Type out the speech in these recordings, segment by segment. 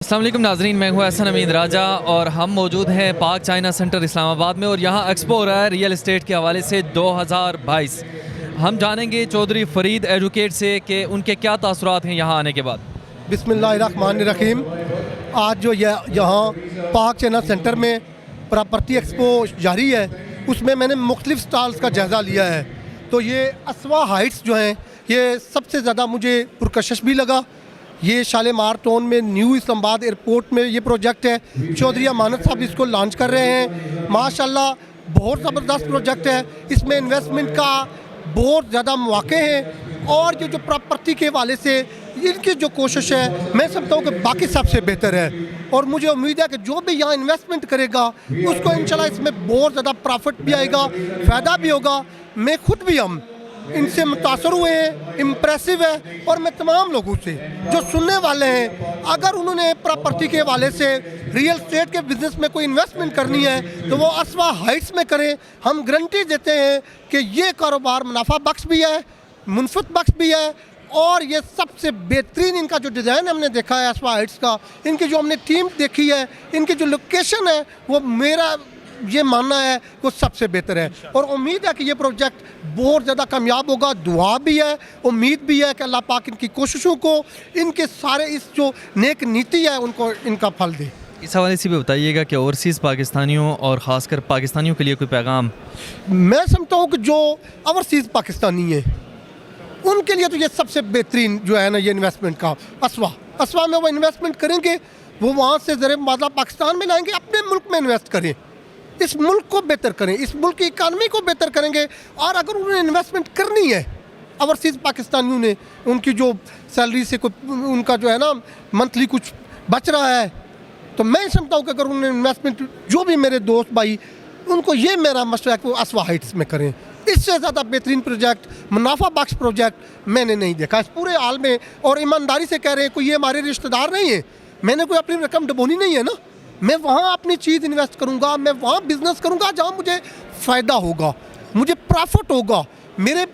अस्सलाम वालेकुम नाज़रीन, मैं हूं एहसन अमीन राजा और हम मौजूद हैं पाक चाइना सेंटर इस्लामाबाद में और यहाँ एक्सपो हो रहा है रियल एस्टेट के हवाले से 2022। हम जानेंगे चौधरी फरीद एडवोकेट से कि उनके क्या तासुरात हैं यहाँ आने के बाद। बिस्मिल्लाहिर्रहमानिर्रहीम। आज जो यहाँ पाक चाइना सेंटर में प्रॉपर्टी एक्सपो जारी है, उसमें मैंने मुख्तलिफ स्टॉल्स का जायज़ा लिया है। तो ये असवा हाइट्स जो हैं, ये सबसे ज़्यादा मुझे पुरकशिश भी लगा। ये शालीमार टाउन में न्यू इस्लामाबाद एयरपोर्ट में ये प्रोजेक्ट है। चौधरी अमानत साहब इसको लॉन्च कर रहे हैं। माशाल्लाह बहुत ज़बरदस्त प्रोजेक्ट है। इसमें इन्वेस्टमेंट का बहुत ज़्यादा मौके हैं और ये जो प्रॉपर्टी के हवाले से इनकी जो कोशिश है, मैं समझता हूँ कि बाकी सबसे बेहतर है। और मुझे उम्मीद है कि जो भी यहाँ इन्वेस्टमेंट करेगा उसको इंशाल्लाह इसमें बहुत ज़्यादा प्रॉफिट भी आएगा, फ़ायदा भी होगा। मैं खुद भी हम इनसे मुतासर हुए हैं, इम्प्रेसिव है। और मैं तमाम लोगों से जो सुनने वाले हैं, अगर उन्होंने प्रॉपर्टी के हवाले से रियल एस्टेट के बिज़नेस में कोई इन्वेस्टमेंट करनी है तो वो असवा हाइट्स में करें। हम गारंटी देते हैं कि ये कारोबार मुनाफा बख्श भी है, मुनफत बख्श भी है। और ये सबसे बेहतरीन इनका जो डिज़ाइन हमने देखा है असवा हाइट्स का, इनकी जो हमने टीम देखी है, इनकी जो लोकेशन है, वो मेरा ये मानना है वो सबसे बेहतर है। और उम्मीद है कि ये प्रोजेक्ट बहुत ज़्यादा कामयाब होगा। दुआ भी है, उम्मीद भी है कि अल्लाह पाक इनकी कोशिशों को, इनके सारे इस जो नेक नीति है उनको इनका फल दे। इस हवाले से भी बताइएगा कि ओवरसीज़ पाकिस्तानियों और ख़ासकर पाकिस्तानियों के लिए कोई पैगाम। मैं समझता हूँ कि जो ओवरसीज़ पाकिस्तानी है उनके लिए तो ये सबसे बेहतरीन जो है ना, ये इन्वेस्टमेंट का असवा में वो इन्वेस्टमेंट करेंगे, वो वहाँ से ज़र मादा पाकिस्तान में लाएंगे, अपने मुल्क में इन्वेस्ट करें, इस मुल्क को बेहतर करें, इस मुल्क की इकानमी को बेहतर करेंगे। और अगर उन्होंने इन्वेस्टमेंट करनी है, ओवरसीज़ पाकिस्तानियों ने, उनकी जो सैलरी से कोई उनका जो है ना मंथली कुछ बच रहा है, तो मैं समझता हूँ कि अगर उन्होंने इन्वेस्टमेंट, जो भी मेरे दोस्त भाई, उनको ये मेरा मशवरा है कि वो असवा हाइट्स में करें। इससे ज़्यादा बेहतरीन प्रोजेक्ट, मुनाफा बख्श प्रोजेक्ट मैंने नहीं देखा इस पूरे हाल में। और ईमानदारी से कह रहे हैं, कोई ये हमारे रिश्तेदार नहीं है, मैंने कोई अपनी रकम डबोनी नहीं है ना। मैं वहाँ अपनी चीज़ इन्वेस्ट करूँगा, मैं वहाँ बिज़नेस करूँगा जहाँ मुझे फ़ायदा होगा, मुझे प्रॉफिट होगा, मेरे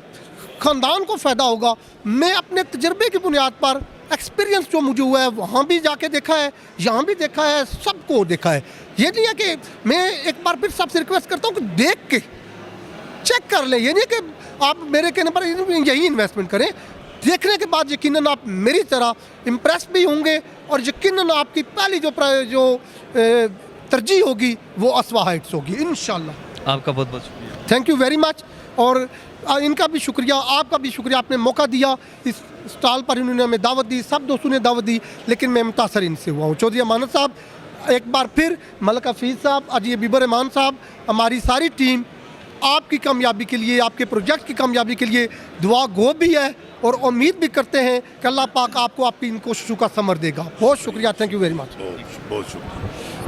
ख़ानदान को फ़ायदा होगा। मैं अपने तजर्बे की बुनियाद पर, एक्सपीरियंस जो मुझे हुआ है, वहाँ भी जाके देखा है, यहाँ भी देखा है, सबको देखा है। ये नहीं है कि मैं एक बार फिर सबसे रिक्वेस्ट करता हूँ कि देख के चेक कर ले। ये नहीं कि आप मेरे कहने पर यही इन्वेस्टमेंट करें, देखने के बाद यकीनन आप मेरी तरह इम्प्रेस भी होंगे और यकीनन आपकी पहली जो तरजीह होगी वो असवा हाइट्स होगी इंशाल्लाह। आपका बहुत बहुत शुक्रिया। Thank you very much. और इनका भी शुक्रिया, आपका भी शुक्रिया, आपने मौका दिया, इस स्टॉल पर इन्होंने हमें दावत दी, सब दोस्तों ने दावत दी, लेकिन मैं मुतासर इनसे हुआ हूँ। चौधरी अमानत साहब, एक बार फिर मलिक हफीज़ साहब, अजी बीबर रहमान साहब, हमारी सारी टीम आपकी कामयाबी के लिए, आपके प्रोजेक्ट की कामयाबी के लिए दुआ गो भी है और उम्मीद भी करते हैं कि अल्लाह पाक आपको आपकी इन कोशिशों का समर देगा। बहुत शुक्रिया, थैंक यू वेरी मच। बहुत शुक्रिया।